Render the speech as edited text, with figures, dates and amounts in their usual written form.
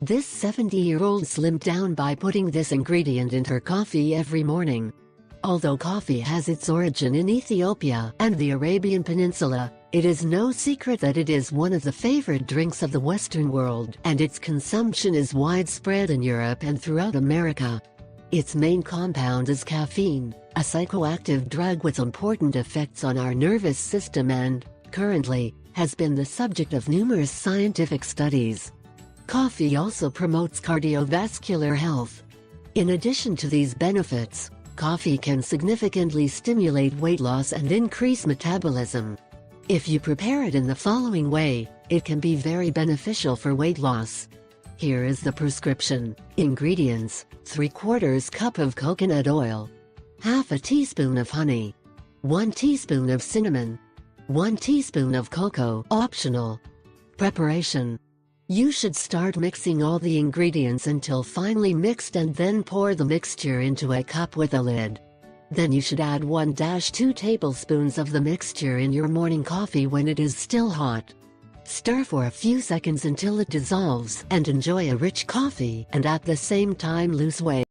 This 70-year-old slimmed down by putting this ingredient in her coffee every morning. Although coffee has its origin in Ethiopia and the Arabian Peninsula, it is no secret that it is one of the favorite drinks of the Western world, and its consumption is widespread in Europe and throughout America. Its main compound is caffeine, a psychoactive drug with important effects on our nervous system and, currently, has been the subject of numerous scientific studies. Coffee also promotes cardiovascular health. In addition to these benefits, coffee can significantly stimulate weight loss and increase metabolism. If you prepare it in the following way, it can be very beneficial for weight loss. Here is the prescription. Ingredients: 3/4 cup of coconut oil, half a teaspoon of honey, 1 teaspoon of cinnamon, 1 teaspoon of cocoa, optional. Preparation: you should start mixing all the ingredients until finely mixed and then pour the mixture into a cup with a lid. Then you should add 1-2 tablespoons of the mixture in your morning coffee when it is still hot. Stir for a few seconds until it dissolves and enjoy a rich coffee and at the same time lose weight.